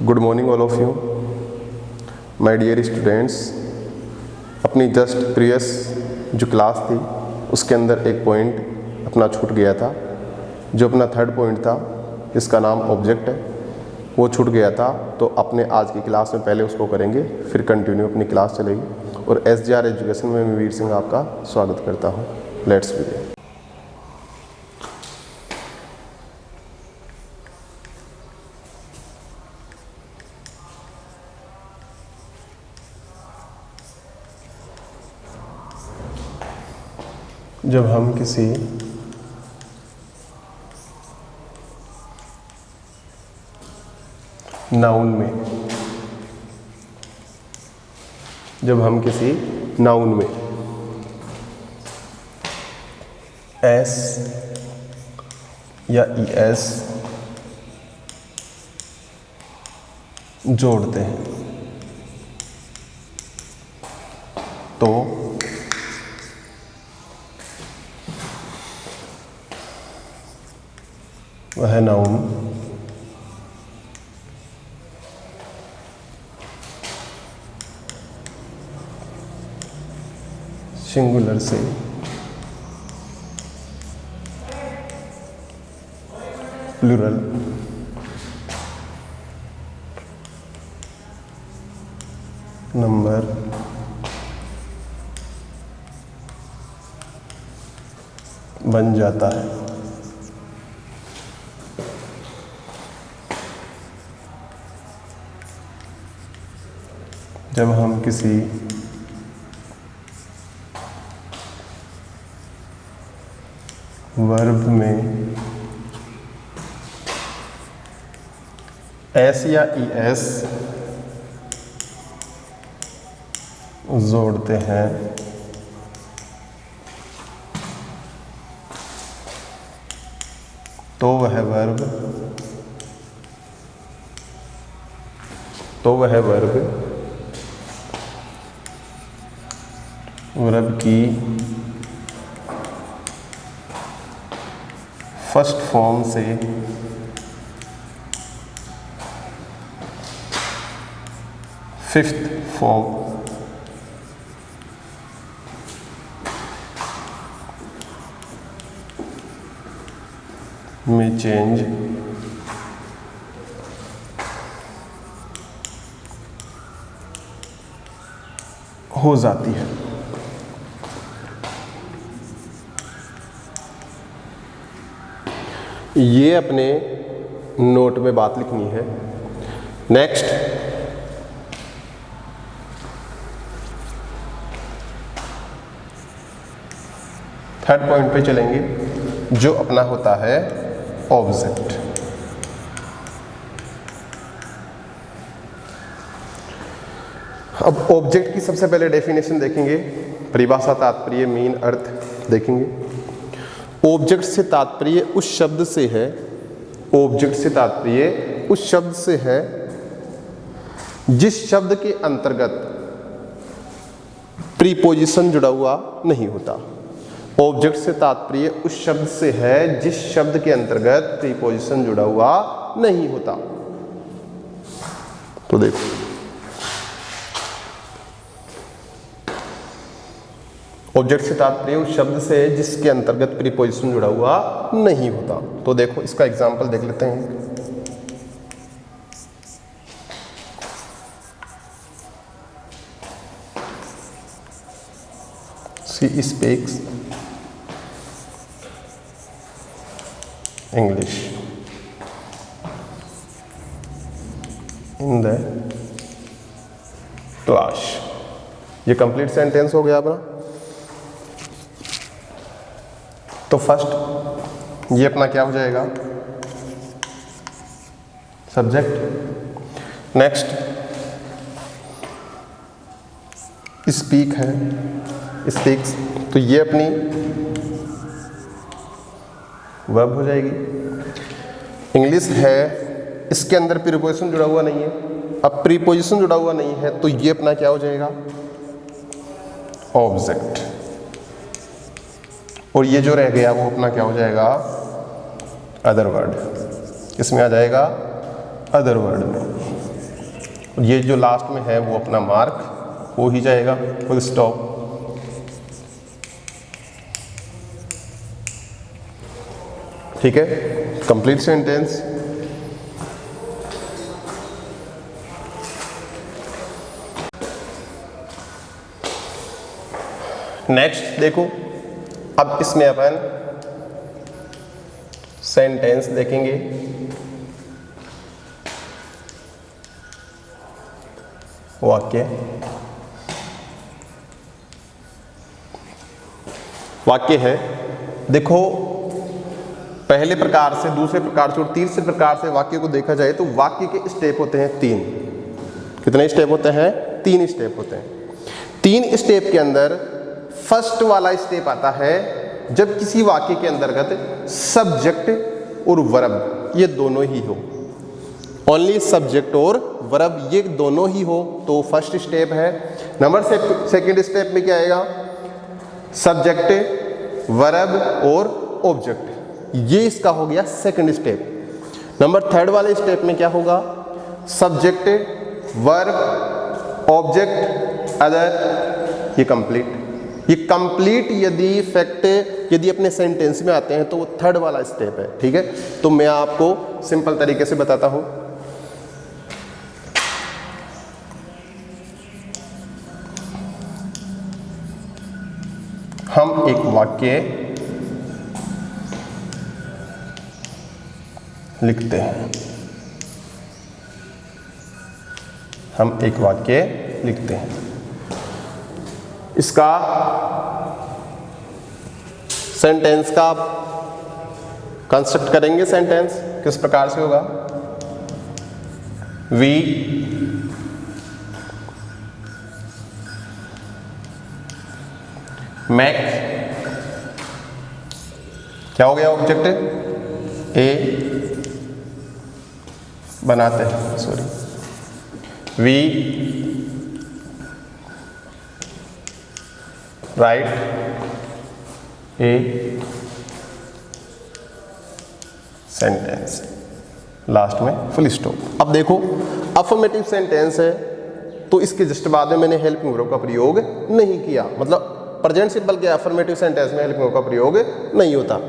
Good morning all of you my dear students. अपनी just previous जो class थी उसके अंदर एक पॉइंट अपना छूट गया था, जो अपना थर्ड पॉइंट था, इसका नाम ऑब्जेक्ट है, वो छूट गया था। तो अपने आज की क्लास में पहले उसको करेंगे, फिर कंटिन्यू अपनी क्लास चलेगी। और SGR एजुकेशन में मैं वीर सिंह आपका स्वागत करता हूँ। Let's begin. जब हम किसी नाउन में एस या ES जोड़ते हैं तो वह नाउन सिंगुलर से प्लूरल नंबर बन जाता है। जब हम किसी वर्ब में S या ES जोड़ते हैं तो वह वर्ब की फर्स्ट फॉर्म से फिफ्थ फॉर्म में चेंज हो जाती है। ये अपने नोट में बात लिखनी है। नेक्स्ट, थर्ड पॉइंट पे चलेंगे जो अपना होता है ऑब्जेक्ट। अब ऑब्जेक्ट की सबसे पहले डेफिनेशन देखेंगे, परिभाषा, तात्पर्य, मीन, अर्थ देखेंगे। ऑब्जेक्ट से तात्पर्य उस शब्द से है, ऑब्जेक्ट से तात्पर्य उस शब्द से है जिस शब्द के अंतर्गत प्रीपोजिशन जुड़ा हुआ नहीं होता। ऑब्जेक्ट से तात्पर्य उस शब्द से है जिस शब्द के अंतर्गत प्रीपोजिशन जुड़ा हुआ नहीं होता। तो देखो, ऑब्जेक्ट से तात्पर्य उस शब्द से है जिसके अंतर्गत प्रीपोजिशन जुड़ा हुआ नहीं होता। तो देखो इसका एग्जांपल देख लेते हैं। She speaks English in the class। ये कंप्लीट सेंटेंस हो गया अपना। तो फर्स्ट ये अपना क्या हो जाएगा, सब्जेक्ट। नेक्स्ट स्पीक है, स्पीक्स, तो ये अपनी वर्ब हो जाएगी। इंग्लिश है, इसके अंदर प्रीपोजिशन जुड़ा हुआ नहीं है। अब प्रीपोजिशन जुड़ा हुआ नहीं है तो ये अपना क्या हो जाएगा, ऑब्जेक्ट। और ये जो रह गया वो अपना क्या हो जाएगा, अदर वर्ड। इसमें आ जाएगा अदर वर्ड में। ये जो लास्ट में है वो अपना मार्क हो ही जाएगा, फुल स्टॉप। ठीक है, कंप्लीट सेंटेंस। नेक्स्ट देखो, अब इसमें अपन सेंटेंस देखेंगे। वाक्य है, देखो पहले प्रकार से, दूसरे प्रकार से और तीसरे प्रकार से वाक्य को देखा जाए तो वाक्य के स्टेप होते हैं 3। कितने स्टेप होते हैं? 3 स्टेप होते हैं। 3 स्टेप के अंदर फर्स्ट वाला स्टेप आता है जब किसी वाक्य के अंतर्गत सब्जेक्ट और वर्ब ये दोनों ही हो, ओनली सब्जेक्ट और वर्ब ये दोनों ही हो तो फर्स्ट स्टेप है। नंबर सेकंड स्टेप में क्या आएगा? सब्जेक्ट, वर्ब और ऑब्जेक्ट, ये इसका हो गया सेकंड स्टेप। नंबर थर्ड वाले स्टेप में क्या होगा? सब्जेक्ट, वर्ब, ऑब्जेक्ट, अदर, ये कंप्लीट। ये कंप्लीट यदि फैक्ट यदि अपने सेंटेंस में आते हैं तो वो थर्ड वाला स्टेप है। ठीक है, तो मैं आपको सिंपल तरीके से बताता हूं। हम एक वाक्य लिखते हैं, हम एक वाक्य लिखते हैं, इसका सेंटेंस का कंस्ट्रक्ट करेंगे। सेंटेंस किस प्रकार से होगा? वी मेक, क्या हो गया? ऑब्जेक्ट ए बनाते हैं, sorry, we write a sentence, last में फुल स्टॉप। अब देखो अफर्मेटिव सेंटेंस है तो इसके जस्ट बाद में मैंने हेल्पिंग वर्ब का प्रयोग नहीं किया, मतलब प्रेजेंट सिंपल के अफर्मेटिव सेंटेंस में हेल्पिंग वर्ब का प्रयोग नहीं होता।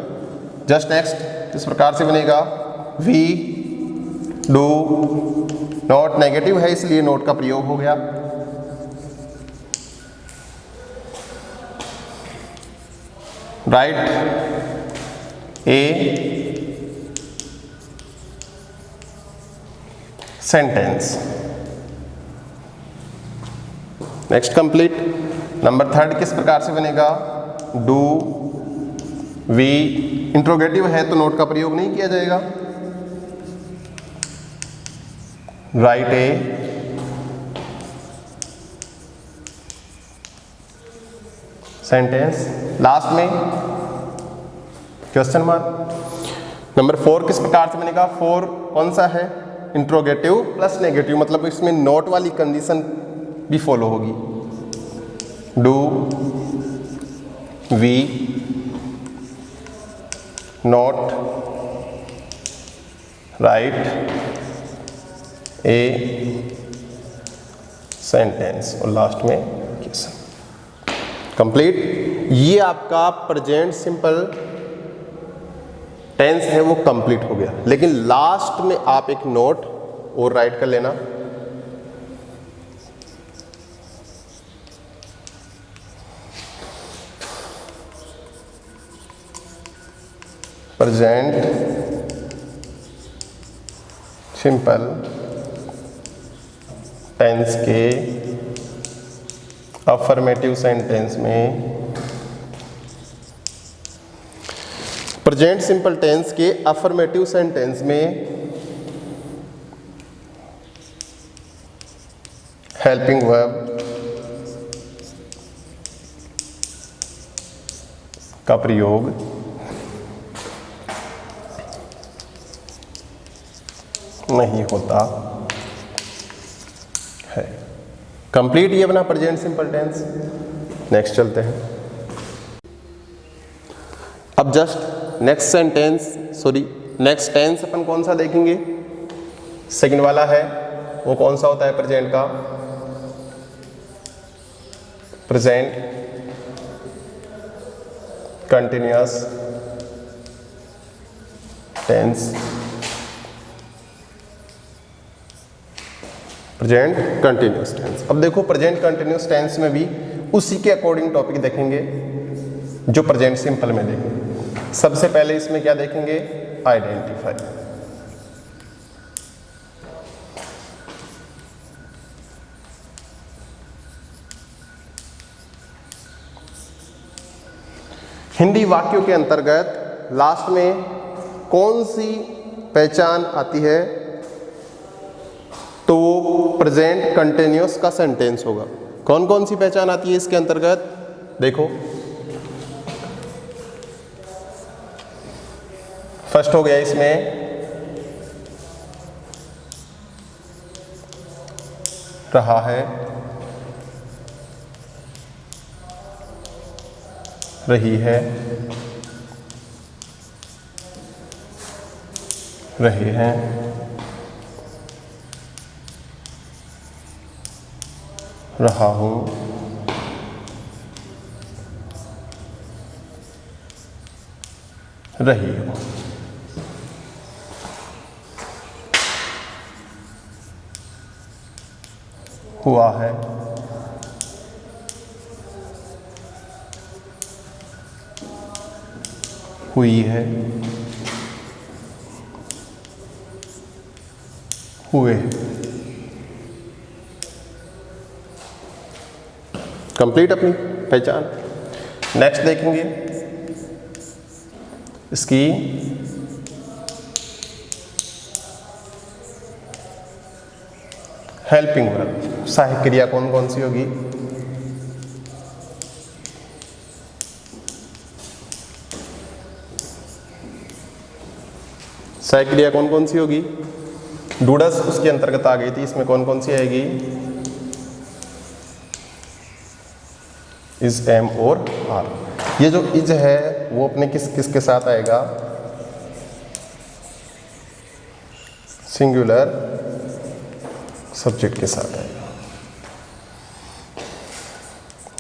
जस्ट नेक्स्ट इस प्रकार से बनेगा, वी डू, नॉट नेगेटिव है इसलिए नोट का प्रयोग हो गया। Right a sentence. Next complete. Number third किस प्रकार से बनेगा? डू, वी, इंट्रोगेटिव है तो नोट का प्रयोग नहीं किया जाएगा। राइट ए सेंटेंस, लास्ट में क्वेश्चन मार्क। नंबर 4 किस प्रकार से बनेगा? 4 कौन सा है? इंट्रोगेटिव प्लस नेगेटिव, मतलब इसमें नोट वाली कंडीशन भी फॉलो होगी। Do, we, not, write a sentence और लास्ट में क्वेश्चन। कंप्लीट। ये आपका प्रेजेंट सिंपल टेंस है वो कंप्लीट हो गया, लेकिन लास्ट में आप एक नोट और राइट कर लेना। प्रेजेंट सिंपल टेंस के अफर्मेटिव सेंटेंस में, प्रेजेंट सिंपल टेंस के अफर्मेटिव सेंटेंस में हेल्पिंग वर्ब का प्रयोग नहीं होता है। कंप्लीट ये बना प्रेजेंट सिंपल टेंस। नेक्स्ट चलते हैं। अब just next sentence, sorry next tense अपन कौन सा देखेंगे? सेकंड वाला है वो कौन सा होता है प्रेजेंट का? Present continuous tense. Present continuous tense. अब देखो प्रेजेंट कंटिन्यूअस टेंस में भी उसी के अकॉर्डिंग टॉपिक देखेंगे जो प्रेजेंट सिंपल में देखेंगे। सबसे पहले इसमें क्या देखेंगे? आइडेंटिफाई। हिंदी वाक्यों के अंतर्गत लास्ट में कौन सी पहचान आती है? तो वो प्रेजेंट कंटिन्यूअस का सेंटेंस होगा। कौन कौन सी पहचान आती है इसके अंतर्गत? देखो, फर्स्ट हो गया इसमें रहा है, रही है, रहे हैं, रहा हूं, रही हूं। हुआ है, हुई है, हुए। कंप्लीट अपनी पहचान। नेक्स्ट देखेंगे इसकी हेल्पिंग वर्ब। सहायक क्रिया कौन कौन सी होगी? सहायक क्रिया कौन कौन सी होगी? डूडस उसके अंतर्गत आ गई थी, इसमें कौन कौन सी आएगी? इज, एम और आर। ये जो इज है वो अपने किस के साथ आएगा? सिंगुलर सब्जेक्ट के साथ आएगा।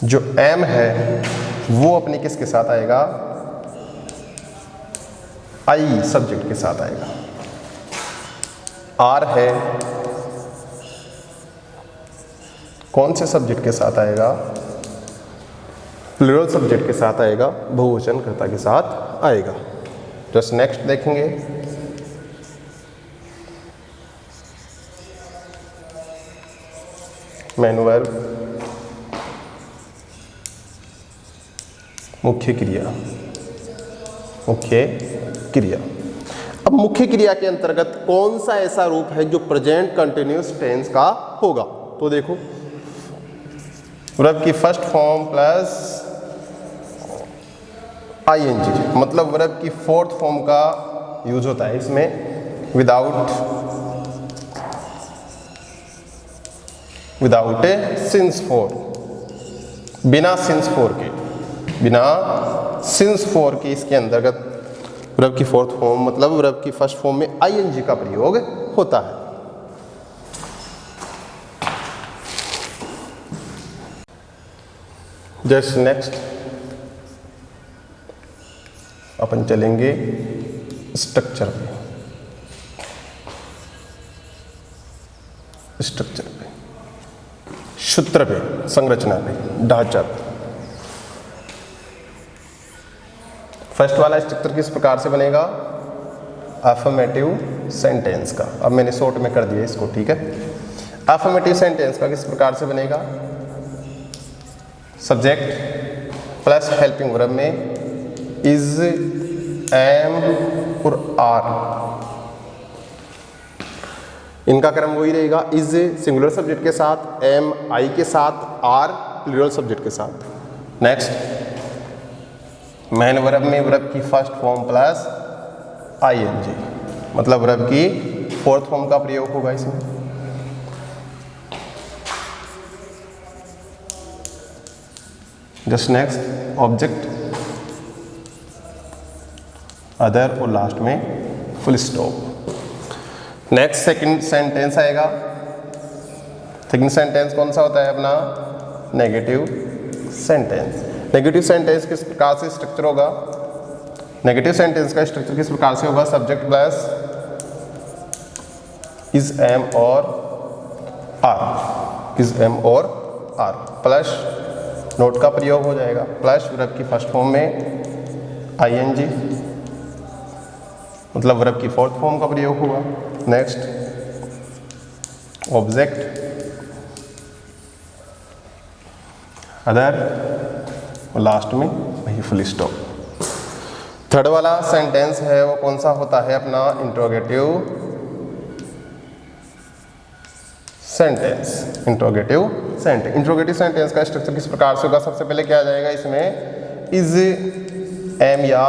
जो एम है वो अपने किसके साथ आएगा? आई सब्जेक्ट के साथ आएगा। आर है कौन से सब्जेक्ट के साथ आएगा? प्लूरल सब्जेक्ट के साथ आएगा, बहुवचन कर्ता के साथ आएगा। जस्ट नेक्स्ट देखेंगे मेन वर्ब, मुख्य क्रिया। मुख्य क्रिया। अब मुख्य क्रिया के अंतर्गत कौन सा ऐसा रूप है जो प्रेजेंट कंटिन्यूअस टेंस का होगा? तो देखो, वर्ब की फर्स्ट फॉर्म प्लस आईएनजी, मतलब वर्ब की फोर्थ फॉर्म का यूज होता है इसमें। विदाउट ए सिंस फोर, बिना सिंस फोर के, बिना सिंस फोर के इसके अंतर्गत वर्ब की फोर्थ फॉर्म मतलब वर्ब की फर्स्ट फॉर्म में आईएनजी का प्रयोग होता है। जस्ट नेक्स्ट अपन चलेंगे स्ट्रक्चर पे। स्ट्रक्चर पे, सूत्र पे, संरचना पे, ढांचा पे। फर्स्ट वाला स्ट्रक्चर किस प्रकार से बनेगा? अफर्मेटिव सेंटेंस का। अब मैंने शॉर्ट में कर दिया इसको, ठीक है। अफर्मेटिव सेंटेंस का किस प्रकार से बनेगा? सब्जेक्ट प्लस हेल्पिंग वर्ब में इज, एम और आर। इनका क्रम वही रहेगा, इज सिंगुलर सब्जेक्ट के साथ, एम आई के साथ, आर प्लूरल सब्जेक्ट के साथ। नेक्स्ट मेन वर्ब में वर्ब की फर्स्ट फॉर्म प्लस आईएनजी, मतलब वर्ब की फोर्थ फॉर्म का प्रयोग होगा इसमें। जस्ट नेक्स्ट ऑब्जेक्ट, अदर और लास्ट में full stop. Next second sentence आएगा लेकिन सेंटेंस कौन सा होता है अपना? Negative sentence. नेगेटिव सेंटेंस किस प्रकार से स्ट्रक्चर होगा? नेगेटिव सेंटेंस का स्ट्रक्चर किस प्रकार से होगा? सब्जेक्ट प्लस इज, एम और आर, इज, एम और आर, प्लस नोट का प्रयोग हो जाएगा, प्लस वर्ब की फर्स्ट फॉर्म में आईएनजी, मतलब वर्ब की फोर्थ फॉर्म का प्रयोग हुआ। नेक्स्ट ऑब्जेक्ट, अदर, और लास्ट में वही फुल स्टॉप। थर्ड वाला सेंटेंस है वो कौन सा होता है अपना? Interrogative sentence. Interrogative sentence. Interrogative sentence का स्ट्रक्चर किस प्रकार से होगा? सबसे पहले क्या आ जाएगा इसमें? इज, एम या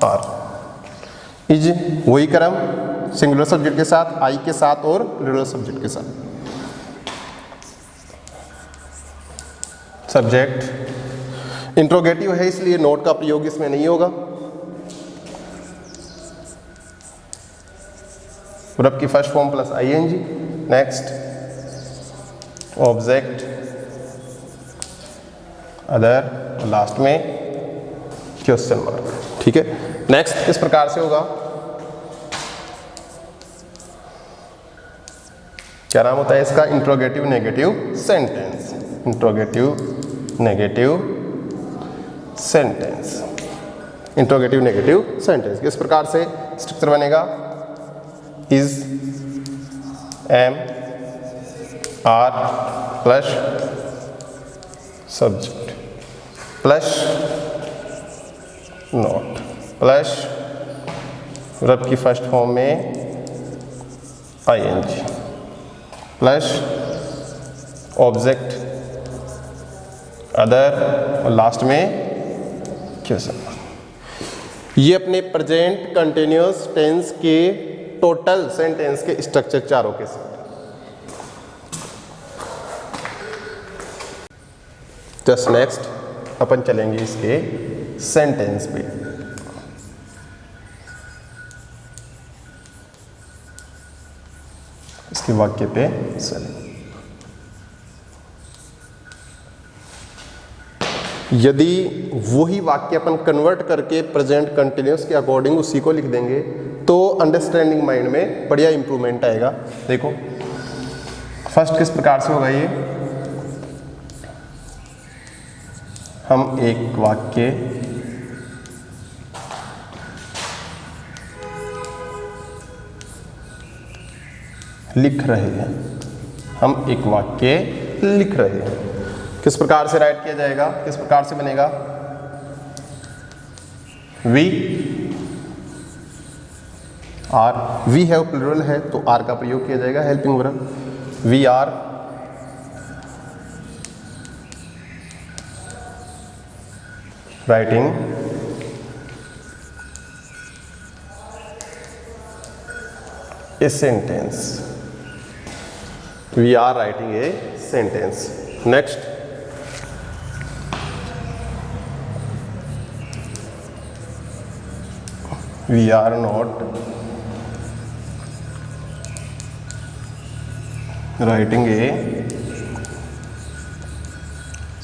आर। इज वही क्रम सिंगुलर सब्जेक्ट के साथ, आई के साथ और प्लूरल सब्जेक्ट के साथ। सब्जेक्ट इंट्रोगेटिव है इसलिए नोट का प्रयोग इसमें नहीं होगा। वर्ब की first form plus ING. Next object, other, और लास्ट में क्वेश्चन मार्क। ठीक है। नेक्स्ट किस प्रकार से होगा? क्या नाम होता है इसका? Interrogative negative sentence. Interrogative negative sentence. Interrogative negative sentence किस प्रकार से स्ट्रक्चर बनेगा? Is, am, are plus subject plus not plus verb की फर्स्ट फॉर्म में आईएनजी प्लस ऑब्जेक्ट, अदर, और लास्ट में क्वेश्चन। ये अपने प्रेजेंट कंटिन्यूअस टेंस के टोटल सेंटेंस के स्ट्रक्चर चारों के साथ। जस्ट नेक्स्ट अपन चलेंगे इसके सेंटेंस पे। इसके वाक्य पे चलें। यदि वही वाक्य अपन कन्वर्ट करके प्रेजेंट कंटिन्यूअस के अकॉर्डिंग उसी को लिख देंगे तो अंडरस्टैंडिंग माइंड में बढ़िया इंप्रूवमेंट आएगा। देखो फर्स्ट किस प्रकार से होगा ये? हम एक वाक्य लिख रहे हैं, हम एक वाक्य लिख रहे हैं। किस प्रकार से राइट किया जाएगा? किस प्रकार से बनेगा? We are, we have plural है तो आर का प्रयोग किया जाएगा, helping verb. We are writing a sentence. We are writing a sentence. Next we are not writing a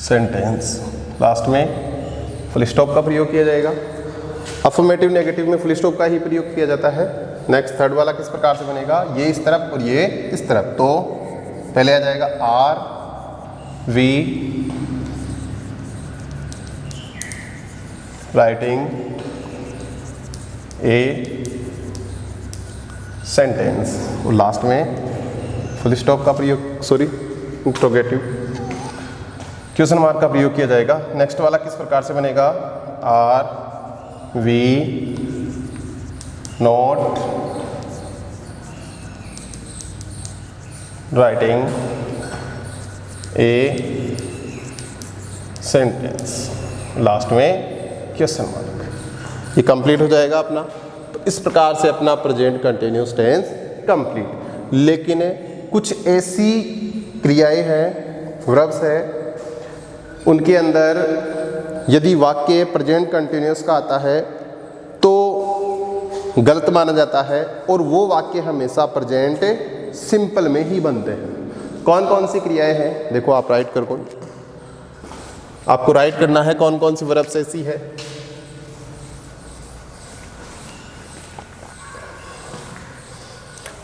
sentence। Last में फुल स्टॉप का प्रयोग किया जाएगा। अफर्मेटिव नेगेटिव में फुल स्टॉप का ही प्रयोग किया जाता है। नेक्स्ट थर्ड वाला किस प्रकार से बनेगा? ये इस तरफ और ये इस तरफ, तो पहले आ जाएगा are we writing a sentence, और लास्ट में फुल स्टॉप का प्रयोग, सॉरी इंट्रोगेटिव क्वेश्चन मार्क का प्रयोग किया जाएगा। नेक्स्ट वाला किस प्रकार से बनेगा? Are we not writing a sentence, last में क्वेश्चन मार्क। ये कंप्लीट हो जाएगा अपना। तो इस प्रकार से अपना प्रेजेंट कंटिन्यूअस टेंस कंप्लीट। लेकिन कुछ ऐसी क्रियाएं हैं, वर्ब्स है, उनके अंदर यदि वाक्य प्रेजेंट कंटिन्यूअस का आता है तो गलत माना जाता है और वो वाक्य हमेशा प्रेजेंट सिंपल में ही बनते हैं। कौन कौन सी क्रियाएं हैं, देखो आप राइट कर कौन, आपको राइट करना है कौन कौन सी वर्ब्स ऐसी है।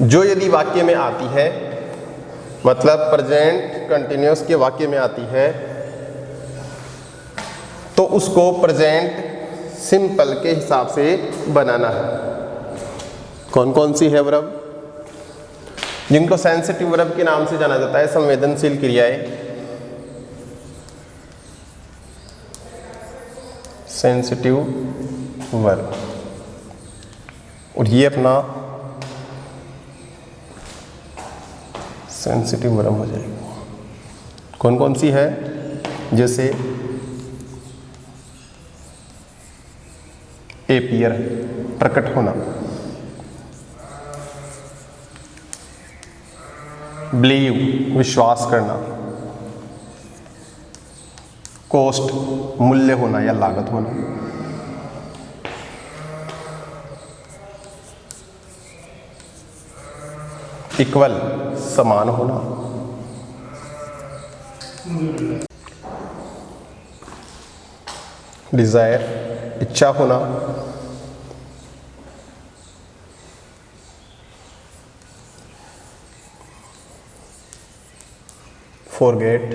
जो यदि वाक्य में आती है, मतलब प्रेजेंट कंटिन्यूअस के वाक्य में आती है, तो उसको प्रेजेंट सिंपल के हिसाब से बनाना है। कौन कौन सी है वर्ब, जिनको सेंसिटिव वर्ब के नाम से जाना जाता है, संवेदनशील क्रियाएं, सेंसिटिव वर्ब, और ये अपना सेंसिटिव वर्ब हो जाएगी। कौन कौन सी है, जैसे एपियर, प्रकट होना, बिलीव, विश्वास करना, कॉस्ट, मूल्य होना या लागत होना, इक्वल, समान होना, डिजायर, इच्छा होना, फॉरगेट,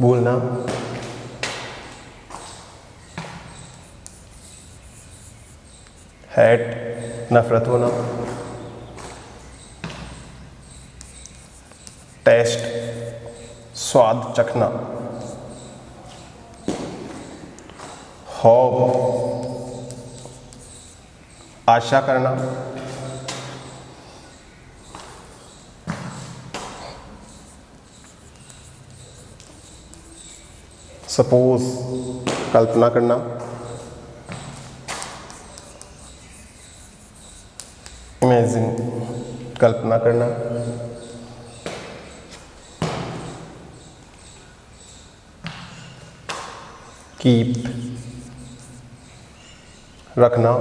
भूलना, हेट, नफरत होना, टेस्ट, स्वाद चखना, होप, आशा करना, सपोज, कल्पना करना, इमेजिन, कल्पना करना, कीप, रखना,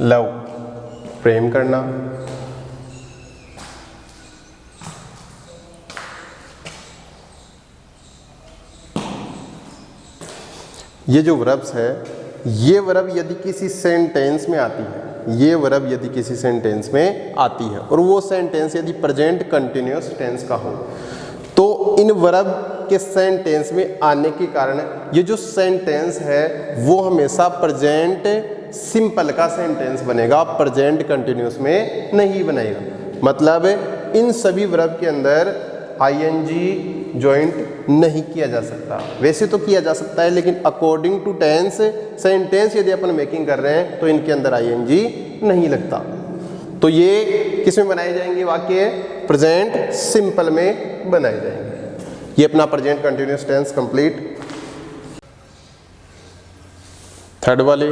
लव, प्रेम करना, ये जो वर्ब्स है, ये वर्ब यदि किसी सेंटेंस में आती है, ये वर्ब यदि किसी सेंटेंस में आती है और वो सेंटेंस यदि प्रेजेंट कंटिन्यूअस टेंस का हो, तो इन वर्ब के सेंटेंस में आने के कारण ये जो सेंटेंस है वो हमेशा प्रेजेंट सिंपल का सेंटेंस बनेगा, प्रेजेंट कंटिन्यूअस में नहीं बनेगा। मतलब इन सभी वर्ब के अंदर आईएनजी जॉइंट नहीं किया जा सकता। वैसे तो किया जा सकता है, लेकिन अकॉर्डिंग टू टेंस सेंटेंस यदि अपन मेकिंग कर रहे हैं तो इनके अंदर आईएनजी नहीं लगता। तो ये किस में बनाए जाएंगे वाक्य? प्रेजेंट सिंपल में बनाए जाएंगे। ये अपना present continuous tense complete. Third वाले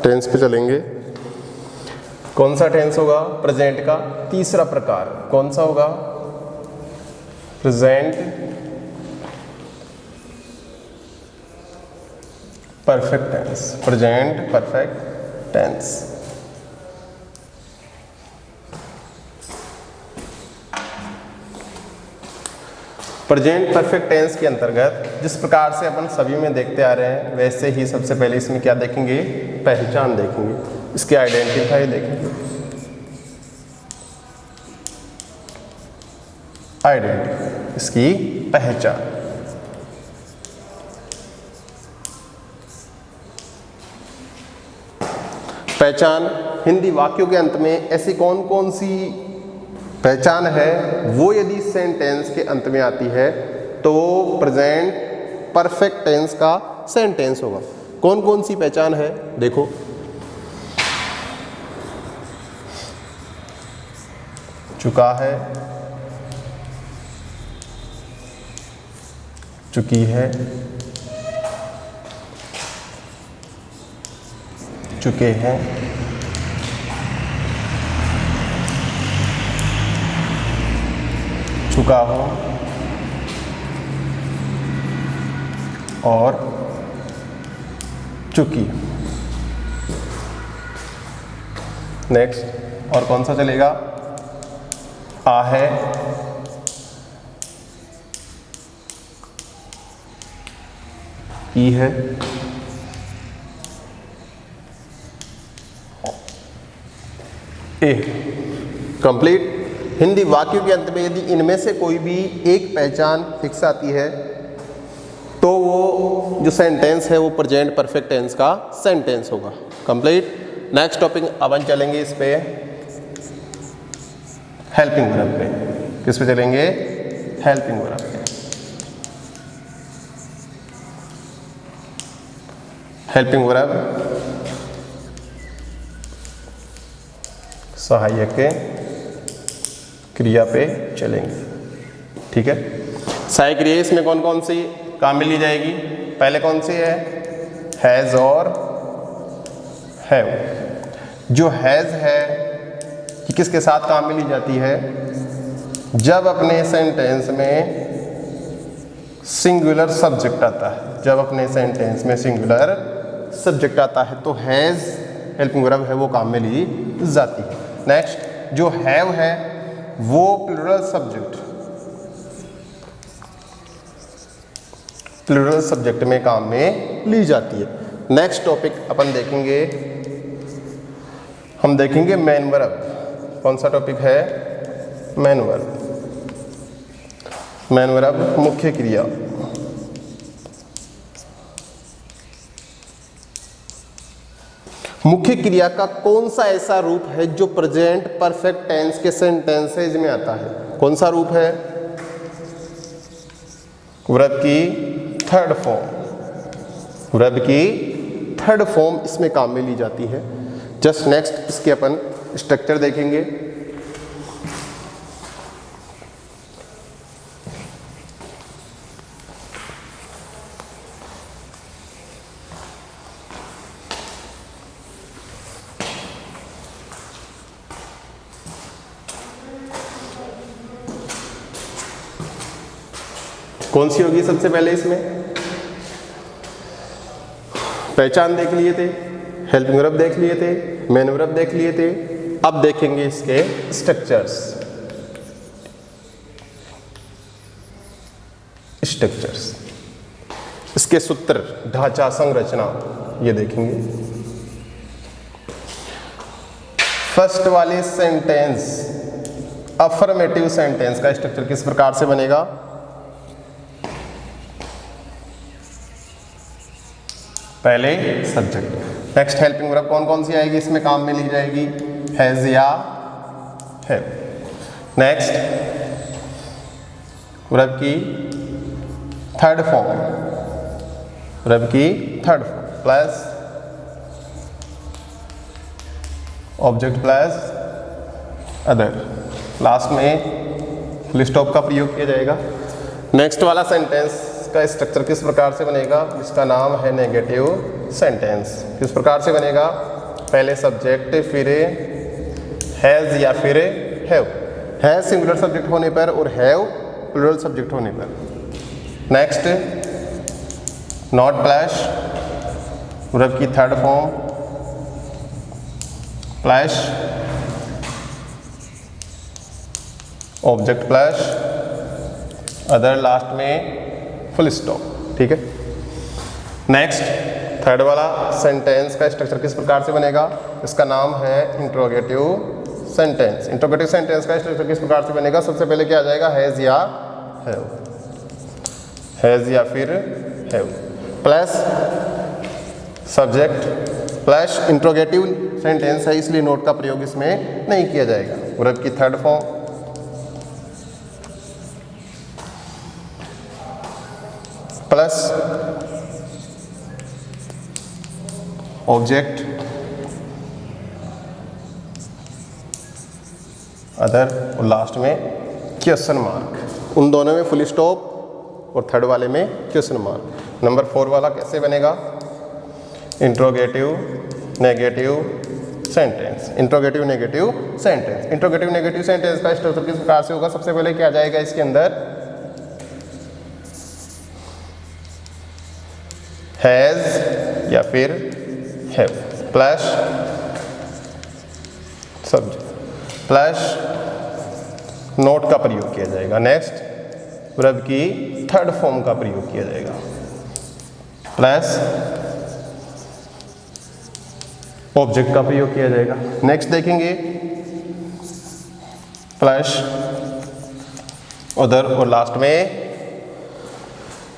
टेंस पे चलेंगे। कौन सा टेंस होगा? प्रेजेंट का तीसरा प्रकार कौन सा होगा? Present perfect tense. Present perfect tense. Present perfect tense के अंतर्गत जिस प्रकार से अपन सभी में देखते आ रहे हैं, वैसे ही सबसे पहले इसमें क्या देखेंगे? पहचान देखेंगे, इसके आइडेंटिफाई देखेंगे। आइडेंटिफाई, इसकी पहचान। पहचान हिंदी वाक्यों के अंत में ऐसी कौन कौन सी पहचान है, वो यदि सेंटेंस के अंत में आती है तो प्रेजेंट परफेक्ट टेंस का सेंटेंस होगा। कौन कौन सी पहचान है? देखो, चुका है, चुकी है, चुके हैं, चुका हो और चुकी। नेक्स्ट और कौन सा चलेगा, आ है, ई है, ए। कंप्लीट। हिंदी वाक्यों के अंत में यदि इनमें से कोई भी एक पहचान फिक्स आती है तो वो जो सेंटेंस है वो प्रेजेंट परफेक्ट टेंस का सेंटेंस होगा। कंप्लीट। नेक्स्ट टॉपिक अपन चलेंगे इस पे हेल्पिंग वर्ब पे। किस पे चलेंगे, हेल्पिंग वर्ब पे। हेल्पिंग वर्ब सहायक के क्रिया पे चलेंगे। ठीक है, सहायक क्रिया इसमें कौन कौन सी काम में ली जाएगी, पहले कौन सी है, हैज़ और हैव। जो हैज़ है कि किसके साथ काम में ली जाती है, जब अपने सेंटेंस में सिंगुलर सब्जेक्ट आता है, जब अपने सेंटेंस में सिंगुलर सब्जेक्ट आता है तो हैज़ हेल्पिंग वर्ब है वो काम में ली जाती है। नेक्स्ट जो हैव है वो प्लूरल सब्जेक्ट में काम में ली जाती है। नेक्स्ट टॉपिक अपन देखेंगे, हम देखेंगे मेन वर्ब। कौन सा टॉपिक है, मेन वर्ब। मेन वर्ब मुख्य क्रिया। मुख्य क्रिया का कौन सा ऐसा रूप है जो प्रेजेंट परफेक्ट टेंस के सेंटेंसेज में आता है, कौन सा रूप है, वर्ब की थर्ड फॉर्म। वर्ब की थर्ड फॉर्म इसमें काम में ली जाती है। जस्ट नेक्स्ट इसके अपन स्ट्रक्चर देखेंगे। कौन सी होगी सबसे पहले, इसमें पहचान देख लिए थे, हेल्पिंग वर्ब देख लिए थे, मेन वर्ब देख लिए थे। अब देखेंगे इसके स्ट्रक्चर्स। इसके सूत्र, ढांचा, संरचना ये देखेंगे। फर्स्ट वाले सेंटेंस अफर्मेटिव सेंटेंस का स्ट्रक्चर किस प्रकार से बनेगा, पहले सब्जेक्ट। नेक्स्ट हेल्पिंग वर्ब कौन कौन सी आएगी इसमें काम में ली जाएगी, हैज या हैव। नेक्स्ट वर्ब की थर्ड फॉर्म, वर्ब की third form plus object plus other. Last में फुल स्टॉप का प्रयोग किया जाएगा। नेक्स्ट वाला सेंटेंस का स्ट्रक्चर किस प्रकार से बनेगा, जिसका नाम है नेगेटिव सेंटेंस। किस प्रकार से बनेगा, पहले सब्जेक्ट फिर हैज या फिर हैव। हैज सिंगुलर सब्जेक्ट होने पर और हैव प्लूरल सब्जेक्ट होने पर। नेक्स्ट नॉट प्लस वर्ब की third form plus object plus other, last में फुल स्टॉप। ठीक है, नेक्स्ट थर्ड वाला सेंटेंस का स्ट्रक्चर किस प्रकार से बनेगा, इसका नाम है इंट्रोगेटिव सेंटेंस। इंट्रोगेटिव सेंटेंस का स्ट्रक्चर किस प्रकार से बनेगा, सबसे पहले क्या आ जाएगा, हैज या हैव, हैज या फिर have plus subject plus interrogative sentence है इसलिए नोट का प्रयोग इसमें नहीं किया जाएगा। वर्ब की third form plus object other और लास्ट में क्वेश्चन मार्क। उन दोनों में फुल स्टॉप और थर्ड वाले में क्वेश्चन मार्क। नंबर 4 वाला कैसे बनेगा, interrogative negative sentence. Interrogative negative sentence. Interrogative negative sentence का स्ट्रक्चर किस प्रकार से होगा, सबसे पहले क्या जाएगा इसके अंदर, हैज या फिर have plus subject plus not का प्रयोग किया जाएगा। नेक्स्ट वर्ब की थर्ड फॉर्म का प्रयोग किया जाएगा प्लस ऑब्जेक्ट का प्रयोग किया जाएगा। नेक्स्ट देखेंगे प्लस उधर और लास्ट में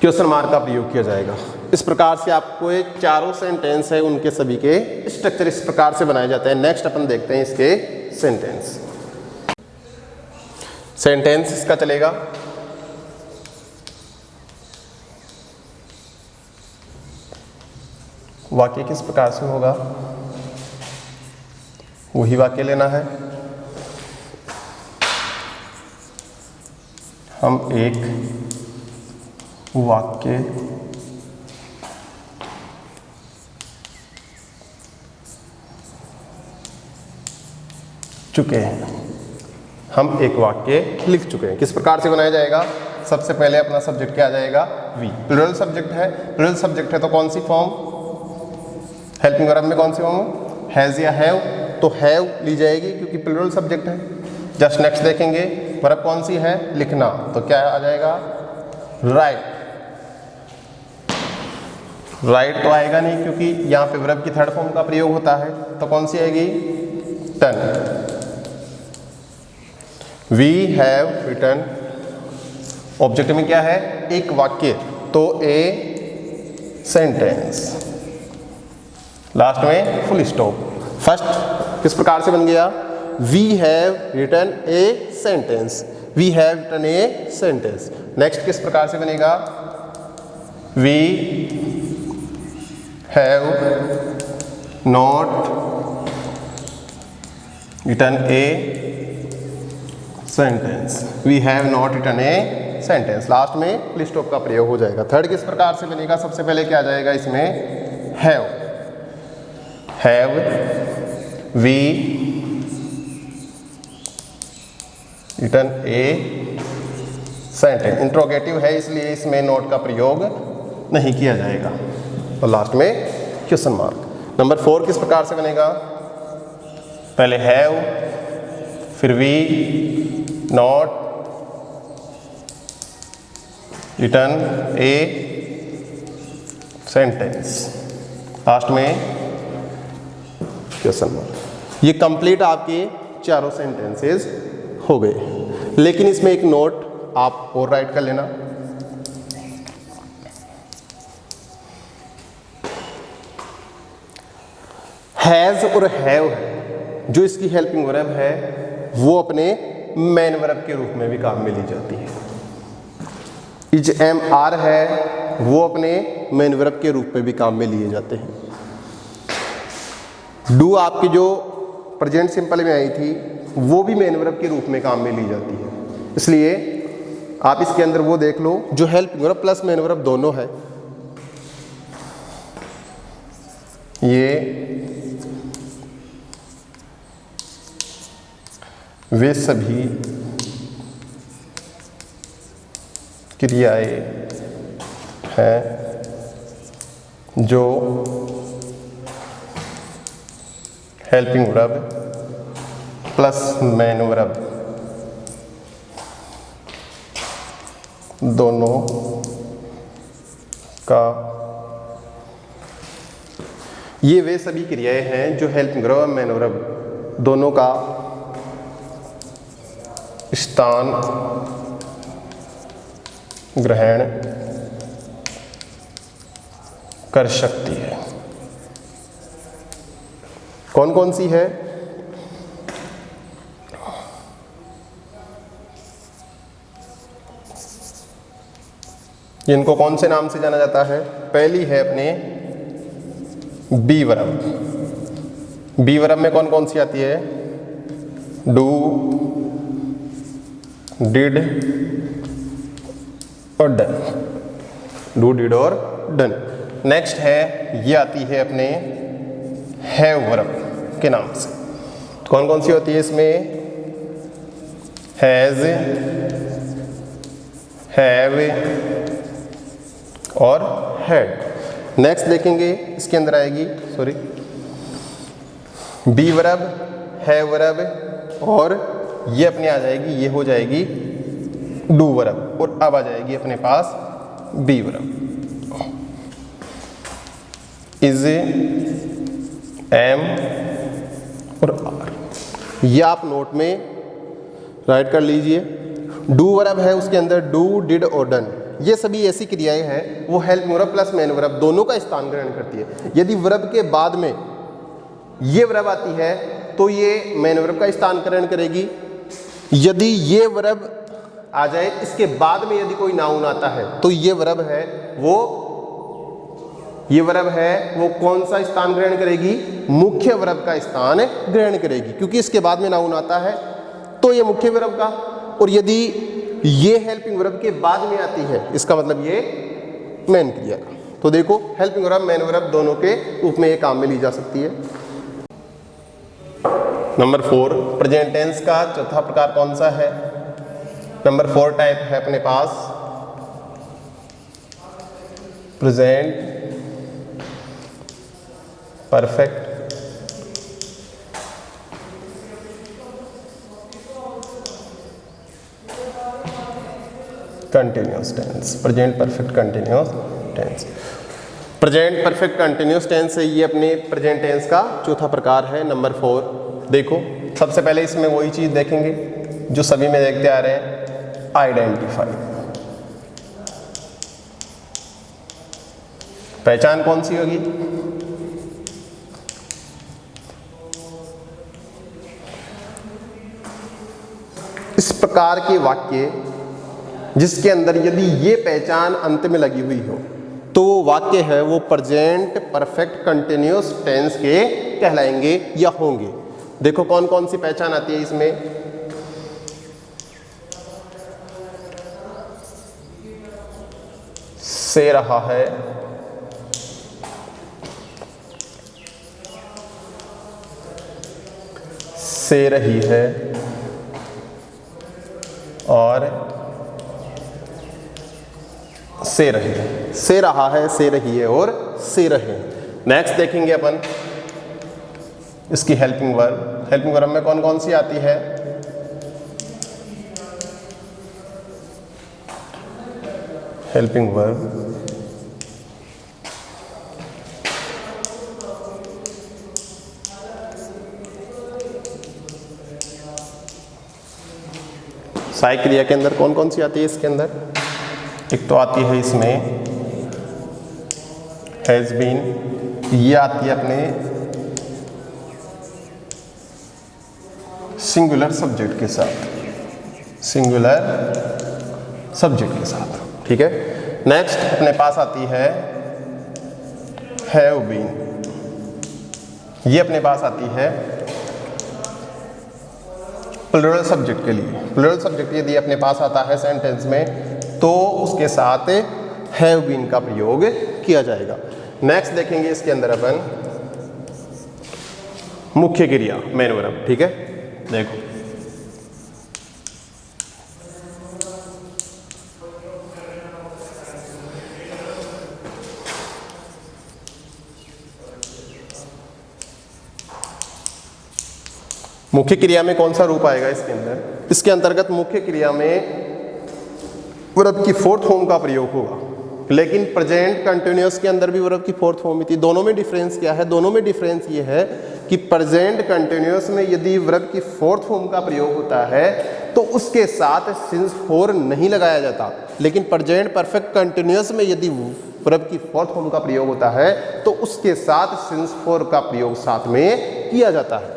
क्वेश्चन मार्क का प्रयोग किया जाएगा। इस प्रकार से आपको ये चारों सेंटेंस है उनके सभी के स्ट्रक्चर इस प्रकार से बनाए जाते हैं। नेक्स्ट अपन देखते हैं इसके सेंटेंस। सेंटेंस इसका चलेगा वाक्य किस प्रकार से होगा वही वाक्य लेना है। हम एक वाक्य चुके हैं, हम एक वाक्य लिख चुके हैं। किस प्रकार से बनाया जाएगा? सबसे पहले अपना सब्जेक्ट क्या आ जाएगा? वी। प्लूरल सब्जेक्ट है, प्लूरल सब्जेक्ट है तो कौन सी फॉर्म? हेल्पिंग वर्ब में कौन सी फॉर्म? हैज़ या हैव, तो हैव ली जाएगी क्योंकि प्लूरल सब्जेक्ट है। जस्ट नेक्स्ट देखेंगे वर्ब कौन सी है? लिखना, तो क्या आ जाएगा? राइट। राइट तो आएगा नहीं क्योंकि यहाँ पे वर्ब की थर्ड फॉर्म का प्रयोग होता है, तो कौन सी आएगी? टन। वी हैव रिटन, ऑब्जेक्ट में क्या है? एक वाक्य, तो ए सेंटेंस, लास्ट में फुल स्टॉप। फर्स्ट किस प्रकार से बन गया? We have written a sentence, we have written a sentence. Next किस प्रकार से बनेगा? We have not written a sentence, we have not written a sentence. Last में फुल स्टॉप का प्रयोग हो जाएगा। थर्ड किस प्रकार से बनेगा? सबसे पहले क्या आ जाएगा इसमें? Have. Have we written a sentence. Interrogative है इसलिए इसमें नॉट का प्रयोग नहीं किया जाएगा। और लास्ट में क्वेश्चन मार्क। नंबर 4 किस प्रकार से बनेगा? पहले हैव, फिर we not written a sentence, last में क्वेश्चन मार्क। ये कंप्लीट आपके चारों सेंटेंसेस हो गए। लेकिन इसमें एक नोट आप और राइट कर लेना। हैज और हैव है जो इसकी हेल्पिंग वर्ब है, वो अपने मेन वर्ब के रूप में भी काम में ली जाती है। इज एम आर है, वो अपने मेन वर्ब के रूप में भी काम में लिए जाते हैं। डू आपकी जो प्रेजेंट सिंपल में आई थी, वो भी मेन वर्ब के रूप में काम में ली जाती है। इसलिए आप इसके अंदर वो देख लो जो helping verb plus main verb दोनों है। ये वे सभी क्रियाएं हैं जो helping verb plus main verb दोनों का, ये वे सभी क्रियाएं हैं जो हेल्पिंग वर्ब और मेन वर्ब दोनों का स्थान ग्रहण कर सकती है। कौन कौन सी है? इनको कौन से नाम से जाना जाता है? पहली है अपने बी वर्ब। बी वर्ब में कौन कौन सी आती है? डू, डिड और डन। डू, डिड और डन। नेक्स्ट है, ये आती है अपने हैव वर्ब के नाम से। कौन कौन सी होती है इसमें? हैज, हैव और हैड। नेक्स्ट देखेंगे इसके अंदर आएगी, सॉरी, बी वर्ब है वर्ब, और ये अपने आ जाएगी, ये हो जाएगी डू वर्ब, और अब आ जाएगी अपने पास बी वर्ब। इज, एम और आर, ये आप नोट में राइट कर लीजिए। डू वर्ब है, उसके अंदर डू, डिड और डन, ये सभी ऐसी क्रियाएं हैं वो helping verb plus main verb दोनों का स्थान ग्रहण करती है। यदि वर्ब के बाद में ये वर्ब आती है तो ये मेन वर्ब का स्थान ग्रहण करेगी। यदि ये वर्ब आ जाए, इसके बाद में यदि कोई नाउन आता है तो ये वर्ब है वो कौन सा स्थान ग्रहण करेगी? मुख्य वर्ब का स्थान ग्रहण करेगी, क्योंकि इसके बाद में नाउन आता है तो ये मुख्य वर्ब का। और यदि ये हेल्पिंग वर्ब के बाद में आती है, इसका मतलब ये मेन क्रिया का। तो देखो हेल्पिंग वर्ब मेन वर्ब दोनों के रूप में ये काम में ली जा सकती है। नंबर 4, प्रेजेंट टेंस का चौथा प्रकार कौन सा है? नंबर 4 टाइप है अपने पास present perfect continuous tense. Present perfect continuous tense. Present perfect continuous tense है ये अपने प्रेजेंट टेंस का चौथा प्रकार है, नंबर 4। देखो सबसे पहले इसमें वही चीज देखेंगे जो सभी में देखते आ रहे हैं, आइडेंटिफाई। पहचान कौन सी होगी? इस प्रकार के वाक्य जिसके अंदर यदि ये पहचान अंत में लगी हुई हो तो वो वाक्य है वो प्रेजेंट परफेक्ट कंटिन्यूअस टेंस के कहलाएंगे या होंगे। देखो कौन कौन सी पहचान आती है इसमें। से रहा है, से रही है, और से रहे हैं। से रहा है, से रही है और से रहे हैं। नेक्स्ट देखेंगे अपन इसकी हेल्पिंग वर्ब। हेल्पिंग वर्ब में कौन कौन सी आती है? हेल्पिंग वर्ब सहायक क्रिया के अंदर कौन कौन सी आती है इसके अंदर? एक तो आती है इसमें हैज बीन, ये आती है अपने सिंगुलर सब्जेक्ट के साथ, सिंगुलर सब्जेक्ट के साथ, ठीक है। नेक्स्ट अपने पास आती है हैव बीन, ये अपने पास आती है प्लूरल सब्जेक्ट के लिए। प्लूरल सब्जेक्ट यदि अपने पास आता है सेंटेंस में तो उसके साथ हैव बीन का प्रयोग किया जाएगा। नेक्स्ट देखेंगे इसके अंदर अपन मुख्य क्रिया मेन वर्ब, ठीक है। देखो मुख्य क्रिया में कौन सा रूप आएगा इसके अंदर? इसके अंतर्गत मुख्य क्रिया में वर्ब की फोर्थ फॉर्म का प्रयोग होगा, लेकिन प्रेजेंट कंटिन्यूअस के अंदर भी वर्ब की फोर्थ फॉर्म थी। दोनों में डिफरेंस क्या है? दोनों में डिफरेंस ये है कि प्रेजेंट कंटिन्यूअस में यदि वर्ब की फोर्थ फॉर्म का प्रयोग होता है तो उसके साथ सिंस फोर नहीं लगाया जाता, लेकिन प्रेजेंट परफेक्ट कंटिन्यूअस में यदि वर्ब की फोर्थ फॉर्म का प्रयोग होता है तो उसके साथ सिंस फोर का प्रयोग साथ में किया जाता है।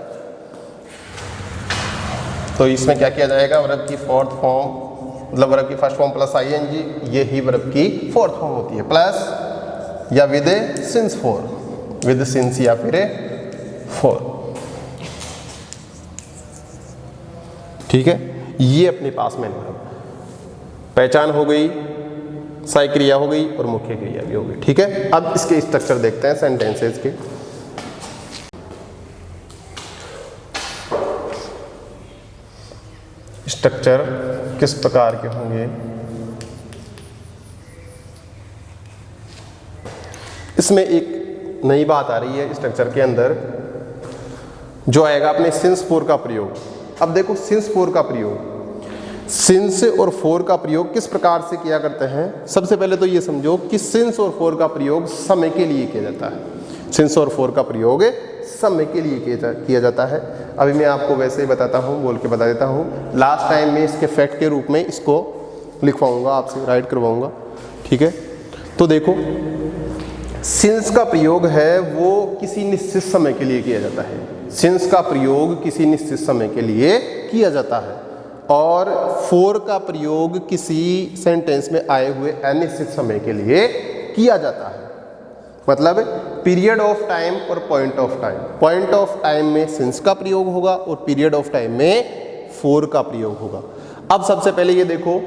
तो इसमें क्या किया जाएगा? वर्ब की फोर्थ फॉर्म मतलब वर्ब की फर्स्ट फॉर्म प्लस आईएनजी, ये ही वर्ब की फोर्थ फॉर्म होती है, प्लस या with since four, with since या फिर फोर, ठीक है। ये अपने पास में पहचान हो गई, सहायक क्रिया हो गई और मुख्य क्रिया भी हो गई, ठीक है। अब इसके स्ट्रक्चर देखते हैं सेंटेंसेस के। स्ट्रक्चर किस प्रकार के होंगे? इसमें एक नई बात आ रही है स्ट्रक्चर के अंदर, जो आएगा अपने सिंस फॉर का प्रयोग। अब देखो सिंस फॉर का प्रयोग, सिंस और फॉर का प्रयोग किस प्रकार से किया करते हैं। सबसे पहले तो ये समझो कि सिंस और फॉर का प्रयोग समय के लिए किया जाता है। सिंस और फॉर का प्रयोग समय के लिए किया जाता है। अभी मैं आपको वैसे ही बताता हूँ, बोल के बता देता हूँ। लास्ट टाइम में इसके फैक्ट के रूप में इसको लिखवाऊंगा, आपसे राइट करवाऊंगा, ठीक है। तो देखो सिंस का प्रयोग है वो किसी निश्चित समय के लिए किया जाता है। सिंस का प्रयोग किसी निश्चित समय के लिए किया जाता है और फॉर का प्रयोग किसी सेंटेंस में आए हुए अनिश्चित समय के लिए किया जाता है। मतलब पीरियड ऑफ टाइम और point of time. Point of time में सिंस का प्रयोग होगा और पीरियड ऑफ टाइम में फॉर का प्रयोग होगा। अब सबसे पहले ये देखो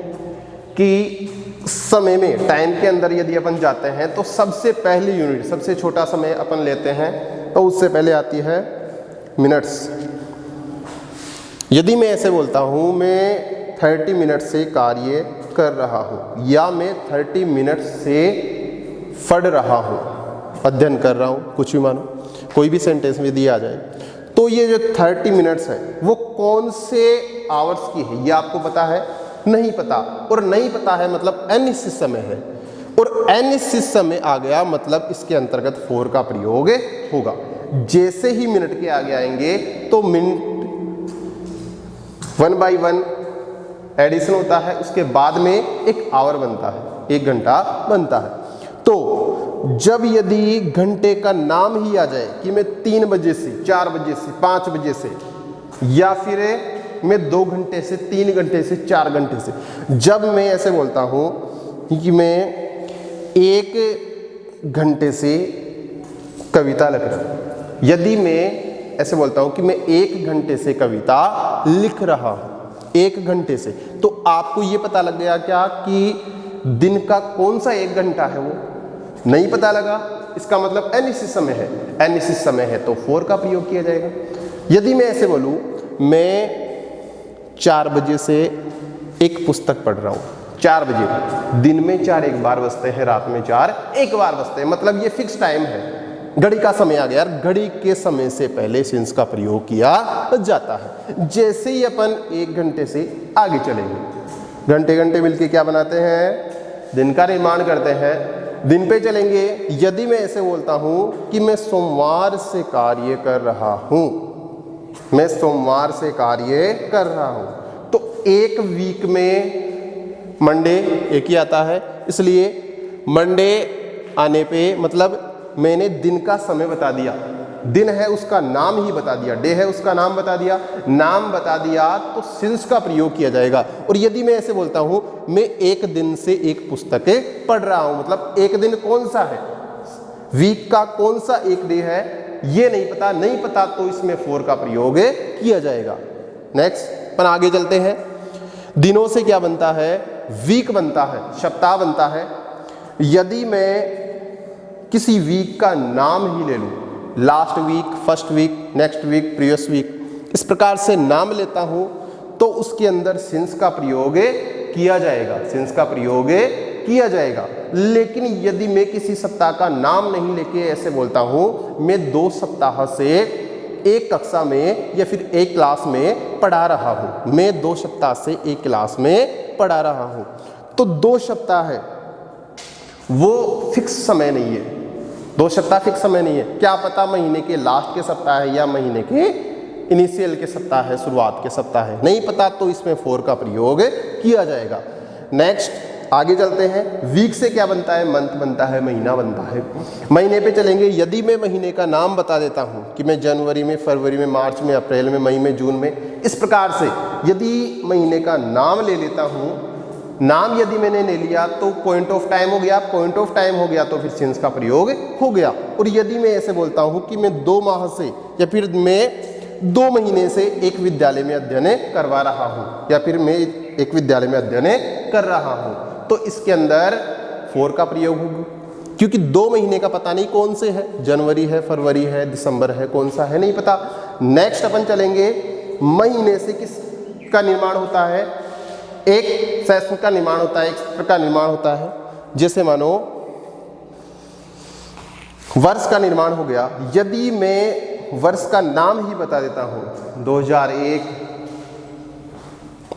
कि समय में, टाइम के अंदर यदि अपन जाते हैं तो सबसे पहली यूनिट, सबसे छोटा समय अपन लेते हैं तो उससे पहले आती है मिनट्स। यदि मैं ऐसे बोलता हूँ मैं 30 मिनट से कार्य कर रहा हूँ या मैं 30 मिनट से पढ़ रहा हूँ, अध्ययन कर रहा हूँ, कुछ भी मानो, कोई भी सेंटेंस में दिया जाए, तो ये जो 30 मिनट्स है वो कौन से आवर्स की है ये आपको पता है? नहीं पता। और नहीं पता है मतलब अनिश्चित समय है, और अनिश्चित समय आ गया मतलब इसके अंतर्गत फॉर का प्रयोग होगा। जैसे ही मिनट के आगे आएंगे तो मिनट 1 by 1 एडिशन होता है, उसके बाद में एक आवर बनता है, 1 घंटा बनता है। तो जब यदि घंटे का नाम ही आ जाए कि मैं 3 बजे से 4 बजे से 5 बजे से, या फिर मैं 2 घंटे से 3 घंटे से 4 घंटे से, जब मैं ऐसे बोलता हूँ कि मैं 1 घंटे से कविता लिख रहा हूँ, यदि मैं ऐसे बोलता हूँ कि मैं 1 घंटे से कविता लिख रहा हूँ, 1 घंटे से, तो आपको ये पता लग गया क्या कि दिन का कौन सा 1 घंटा है? वो नहीं पता लगा। इसका मतलब अनिश्चित समय है। अनिश्चित समय है तो फॉर का प्रयोग किया जाएगा। यदि मैं ऐसे बोलूँ मैं 4 बजे से एक पुस्तक पढ़ रहा हूँ, 4 बजे, दिन में 4 एक बार बजते हैं, रात में 4 एक बार बजते हैं, मतलब ये फिक्स टाइम है। घड़ी का समय आ गया यार, घड़ी के समय से पहले सिंस का प्रयोग किया जाता है। जैसे ही अपन 1 घंटे से आगे चलेंगे, घंटे घंटे मिलके क्या बनाते हैं? दिन का निर्माण करते हैं। दिन पे चलेंगे, यदि मैं ऐसे बोलता हूँ कि मैं सोमवार से कार्य कर रहा हूँ, मैं सोमवार से कार्य कर रहा हूँ, तो 1 वीक में मंडे एक ही आता है, इसलिए मंडे आने पे मतलब मैंने दिन का समय बता दिया, दिन है उसका नाम ही बता दिया, डे है उसका नाम बता दिया, नाम बता दिया तो सिंस का प्रयोग किया जाएगा। और यदि मैं ऐसे बोलता हूँ मैं 1 दिन से एक पुस्तक पढ़ रहा हूँ, मतलब 1 दिन कौन सा है, वीक का कौन सा 1 डे है ये नहीं पता, नहीं पता तो इसमें फॉर का प्रयोग किया जाएगा। नेक्स्ट अपन आगे चलते हैं। दिनों से क्या बनता है? वीक बनता है, सप्ताह बनता है। यदि मैं किसी वीक का नाम ही ले लूँ, last week, first week, next week, previous week, इस प्रकार से नाम लेता हूँ तो उसके अंदर सिंस का प्रयोग किया जाएगा, सिंस का प्रयोग किया जाएगा। लेकिन यदि मैं किसी सप्ताह का नाम नहीं लेके ऐसे बोलता हूँ मैं 2 सप्ताह से एक कक्षा में या फिर एक क्लास में पढ़ा रहा हूँ, मैं 2 सप्ताह से एक क्लास में पढ़ा रहा हूँ, तो 2 सप्ताह है वो फिक्स समय नहीं है। 2 सप्ताह फिक्स समय नहीं है। क्या पता महीने के लास्ट के सप्ताह है या महीने के इनिशियल के सप्ताह है, शुरुआत के सप्ताह है, नहीं पता तो इसमें फॉर का प्रयोग किया जाएगा। नेक्स्ट आगे चलते हैं। वीक से क्या बनता है? मंथ बनता है, महीना बनता है। महीने पे चलेंगे। यदि मैं महीने का नाम बता देता हूँ कि मैं जनवरी में, फरवरी में, मार्च में, अप्रैल में, मई में, जून में, इस प्रकार से यदि महीने का नाम ले लेता हूँ, नाम यदि मैंने ले लिया तो पॉइंट ऑफ टाइम हो गया, पॉइंट ऑफ टाइम हो गया तो फिर सिंस का प्रयोग हो गया। और यदि मैं ऐसे बोलता हूँ कि मैं 2 माह से या फिर मैं 2 महीने से एक विद्यालय में अध्ययन करवा रहा हूँ या फिर मैं एक विद्यालय में अध्ययन कर रहा हूँ, तो इसके अंदर फॉर का प्रयोग होगा, क्योंकि 2 महीने का पता नहीं कौन से है, जनवरी है, फरवरी है, दिसंबर है, कौन सा है नहीं पता। नेक्स्ट अपन चलेंगे। महीने से किस का निर्माण होता है? एक सेशन का निर्माण होता है, एक सत्र का निर्माण होता है। जैसे मानो वर्ष का निर्माण हो गया। यदि मैं वर्ष का नाम ही बता देता हूँ, 2001,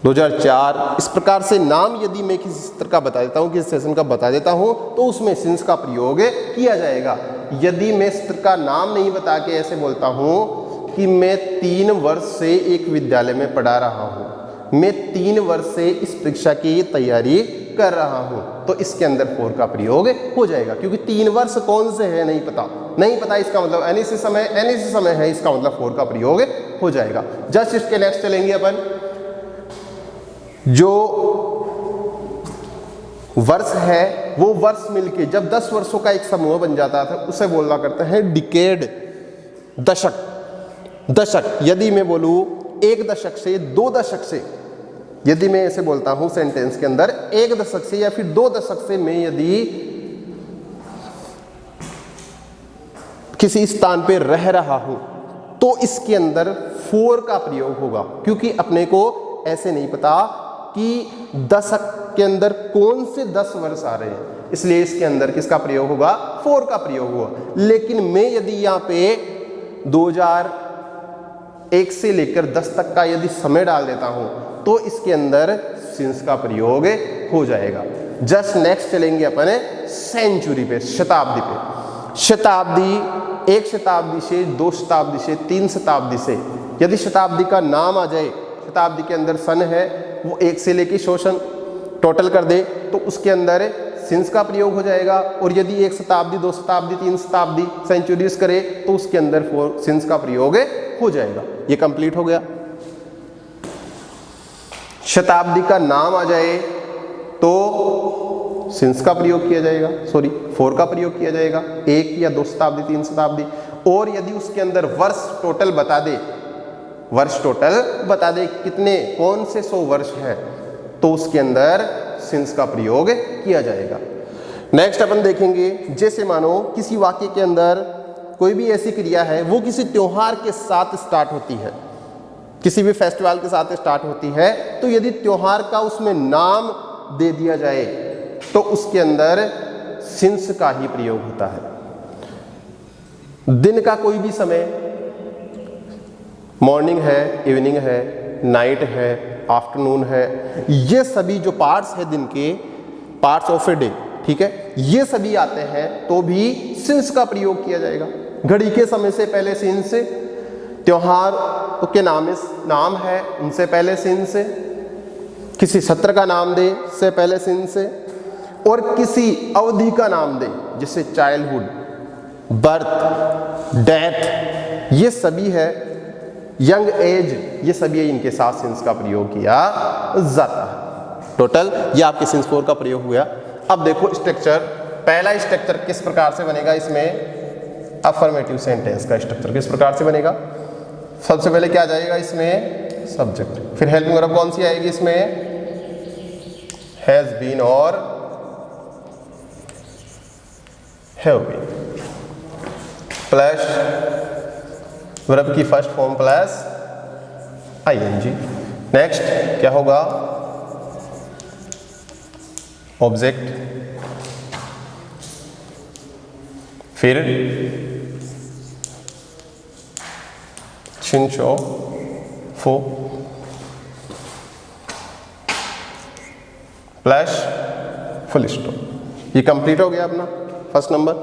2004, इस प्रकार से नाम यदि मैं किसी सत्र का बता देता हूँ, किसी सेशन का बता देता हूँ, तो उसमें सिंस का प्रयोग किया जाएगा। यदि मैं सत्र का नाम नहीं बता के ऐसे बोलता हूँ कि मैं 3 वर्ष से एक विद्यालय में पढ़ा रहा हूँ, मैं 3 वर्ष से इस परीक्षा की तैयारी कर रहा हूँ, तो इसके अंदर फॉर का प्रयोग हो जाएगा, क्योंकि 3 वर्ष कौन से है नहीं पता, इसका मतलब एनी से समय है, इसका मतलब फॉर का प्रयोग हो जाएगा। जस्ट इसके नेक्स्ट चलेंगे अपन, जो वर्ष है वो वर्ष मिलके जब 10 वर्षों का एक समूह बन जाता था उसे बोला करते हैं डिकेड, दशक। यदि मैं बोलूं 1 दशक से 2 दशक से, यदि मैं ऐसे बोलता हूं सेंटेंस के अंदर 1 दशक से या फिर 2 दशक से मैं यदि किसी स्थान पे रह रहा हूं, तो इसके अंदर फॉर का प्रयोग होगा, क्योंकि अपने को ऐसे नहीं पता कि दशक के अंदर कौन से 10 वर्ष आ रहे हैं, इसलिए इसके अंदर किसका प्रयोग होगा, फॉर का प्रयोग होगा। लेकिन मैं यदि यहाँ पे 2001 से लेकर 10 तक का यदि समय डाल देता हूं, तो इसके अंदर सिंस का प्रयोग हो जाएगा। जस्ट नेक्स्ट चलेंगे अपने सेंचुरी पे, शताब्दी पे। शताब्दी 1 शताब्दी से 2 शताब्दी से 3 शताब्दी से, यदि शताब्दी का नाम आ जाए, शताब्दी के अंदर सन है, वो 1 से लेकर 100 टोटल कर दे, तो उसके अंदर सिंस का प्रयोग हो जाएगा। और यदि 1 शताब्दी 2 शताब्दी 3 शताब्दी सेंचुरीज करे, तो उसके अंदर फॉर सिंस का प्रयोग हो जाएगा। ये कंप्लीट हो गया। शताब्दी का नाम आ जाए तो सिंस का प्रयोग किया जाएगा, फॉर का प्रयोग किया जाएगा, 1 या 2 शताब्दी 3 शताब्दी। और यदि उसके अंदर वर्ष टोटल बता दे कितने कौन से 100 वर्ष है, तो उसके अंदर सिंस का प्रयोग किया जाएगा। नेक्स्ट अपन देखेंगे, जैसे मानो किसी वाक्य के अंदर कोई भी ऐसी क्रिया है, वो किसी त्योहार के साथ स्टार्ट होती है, किसी भी फेस्टिवल के साथ स्टार्ट होती है, तो यदि त्योहार का उसमें नाम दे दिया जाए तो उसके अंदर सिंस का ही प्रयोग होता है। दिन का कोई भी समय, मॉर्निंग है, इवनिंग है, नाइट है, आफ्टरनून है, ये सभी जो पार्ट्स है दिन के, पार्ट्स ऑफ ए डे, ठीक है, ये सभी आते हैं तो भी सिंस का प्रयोग किया जाएगा। घड़ी के समय से पहले सिंस, त्योहार के नाम है उनसे पहले सिंस, किसी सत्र का नाम दे से पहले सिंस, और किसी अवधि का नाम दे जैसे चाइल्डहुड, बर्थ, डेथ, ये सभी है, यंग एज, ये सभी इनके साथ सिंस का प्रयोग किया जाता है। टोटल ये आपके सिंस फॉर का प्रयोग हुआ। अब देखो स्ट्रक्चर, पहला स्ट्रक्चर किस प्रकार से बनेगा, इसमें अफर्मेटिव सेंटेंस का स्ट्रक्चर किस प्रकार से बनेगा। सबसे पहले क्या आ जाएगा इसमें, सब्जेक्ट, फिर हेल्पिंग वर्ब कौन सी आएगी इसमें, हैज बीन और हैव बीन, प्लस वर्ब की first form plus ING. Next क्या होगा, ऑब्जेक्ट, फिर since for plus full stop. ये कंप्लीट हो गया अपना first number.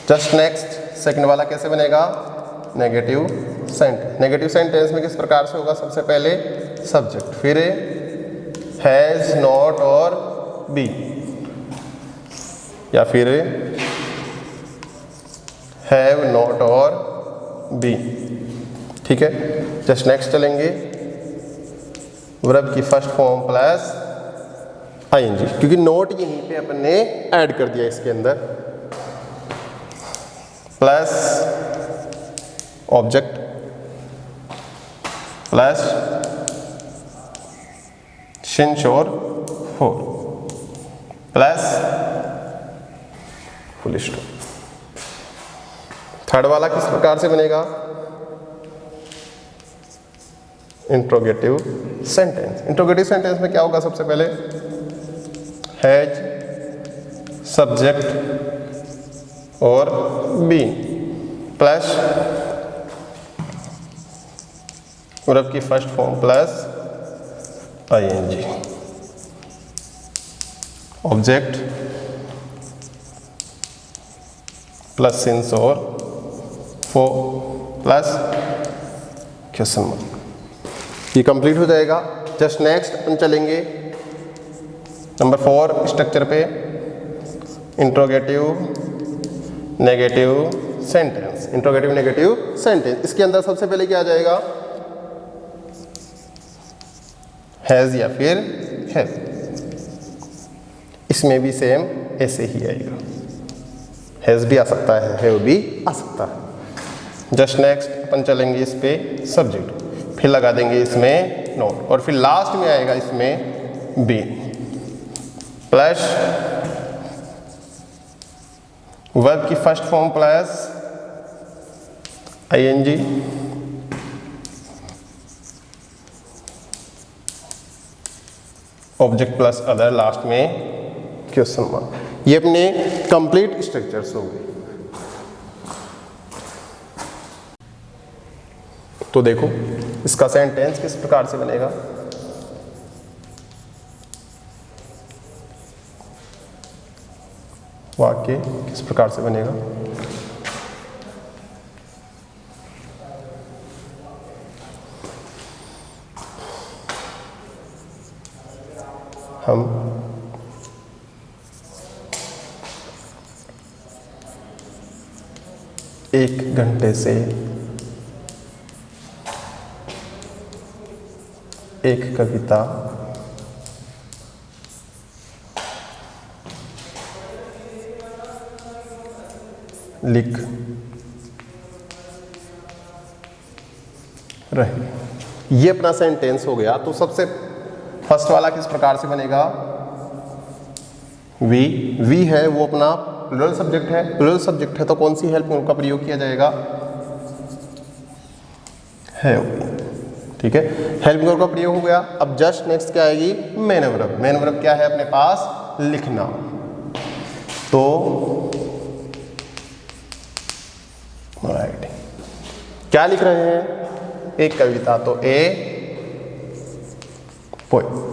Just next second वाला कैसे बनेगा, नेगेटिव सेंटेंस। नेगेटिव सेंटेंस में किस प्रकार से होगा, सबसे पहले सब्जेक्ट, फिर हैज, नॉट और बी, या फिर हैव, नॉट और बी, ठीक है। जस्ट नेक्स्ट चलेंगे, वर्ब की फर्स्ट फॉर्म प्लस आईएनजी, क्योंकि नोट यहीं पे अपन ने ऐड कर दिया इसके अंदर, प्लस ऑब्जेक्ट प्लस शिनशोर for plus full stop. Third वाला किस प्रकार से बनेगा, इंट्रोगेटिव सेंटेंस। इंट्रोगेटिव सेंटेंस में क्या होगा, सबसे पहले हैज, सब्जेक्ट और बीन प्लस वर्ब की first form plus ing, object plus since और फॉर प्लस क्वेश्चन मार्क। ये कंप्लीट हो जाएगा। जस्ट नेक्स्ट अपन चलेंगे नंबर 4 स्ट्रक्चर पे, interrogative negative sentence. Interrogative negative sentence, इसके अंदर सबसे पहले क्या आ जाएगा, हैज या फिर हैव। इसमें भी सेम ऐसे ही आएगा, हैज भी आ सकता है, हैव भी आ सकता है। जस्ट नेक्स्ट अपन चलेंगे इस पे सब्जेक्ट, फिर लगा देंगे इसमें नोट, और फिर लास्ट में आएगा इसमें बीन प्लस वर्ब की first form plus ing, object plus other, last में क्वेश्चन मार्क। ये अपने कंप्लीट स्ट्रक्चर्स हो गए। तो देखो इसका सेंटेंस किस प्रकार से बनेगा। वाक्य किस प्रकार से बनेगा। हम एक घंटे से एक कविता लिख रहे। ये अपना सेंटेंस हो गया। तो सबसे फर्स्ट वाला किस प्रकार से बनेगा, वी है वो अपना प्लूरल सब्जेक्ट है। प्लूरल सब्जेक्ट है तो कौन सी हेल्प का प्रयोग किया जाएगा, हैव। ठीक है, हेल्प वर्ब का प्रयोग हो गया। अब जस्ट नेक्स्ट क्या आएगी, मेन वर्ब। मेन वर्ब क्या है अपने पास, लिखना। तो राइट, क्या लिख रहे हैं, एक कविता, तो ए पोएम।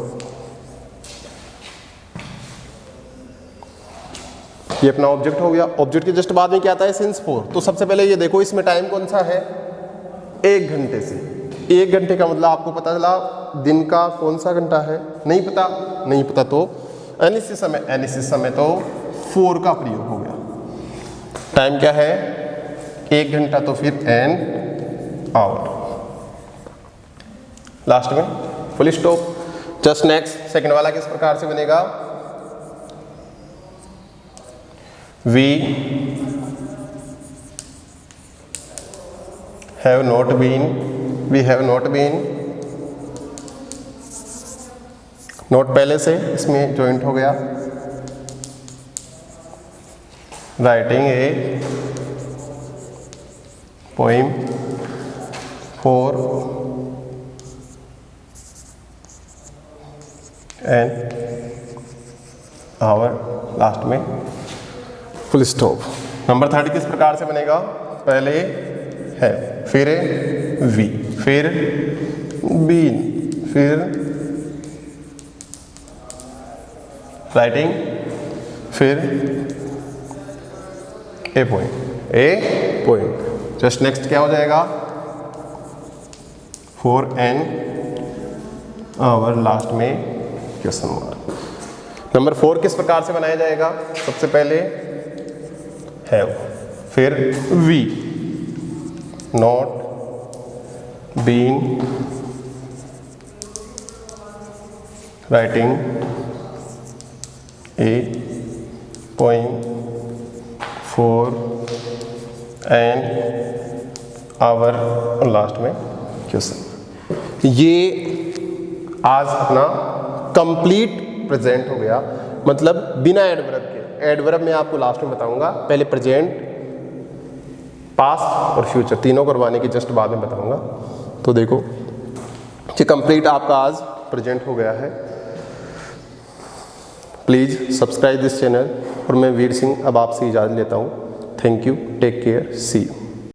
ये अपना ऑब्जेक्ट हो गया। ऑब्जेक्ट के जस्ट बाद में क्या आता है, सिंस फॉर। तो सबसे पहले ये देखो इसमें टाइम कौन सा है, 1 घंटे से। 1 घंटे का मतलब आपको पता चला दिन का कौन सा घंटा है, नहीं पता, नहीं पता तो एनिसिस समय, एनिसिस समय तो 4 का प्रयोग हो गया। टाइम क्या है, 1 घंटा, तो फिर एन आवर, लास्ट में full stop. Just next second वाला किस प्रकार से बनेगा, we have not been, we have not been, not पहले से इसमें जॉइंट हो गया, writing a poem for an hour, last में फुल स्टॉप। नंबर 30 किस प्रकार से बनेगा, पहले है, फिर वी, फिर बीन, फिर राइटिंग, फिर ए पॉइंट, ए पॉइंट। जस्ट नेक्स्ट क्या हो जाएगा, फॉर एन आवर, लास्ट में क्वेश्चन मार्क। नंबर 4 किस प्रकार से बनाया जाएगा, सबसे पहले हैव, फिर we, not been, writing a poem for an hour, और लास्ट में क्वेश्चन। ये आज अपना कंप्लीट प्रेजेंट हो गया, मतलब बिना एडवर्ब के। एडवर्ब मैं आपको लास्ट में बताऊंगा, पहले प्रेजेंट, पास्ट और फ्यूचर तीनों करवाने की जस्ट बाद में बताऊंगा। तो देखो कि कंप्लीट आपका आज प्रेजेंट हो गया है। प्लीज़ सब्सक्राइब दिस चैनल, और मैं वीर सिंह अब आपसे इजाज़त लेता हूँ। Thank you, take care, see you.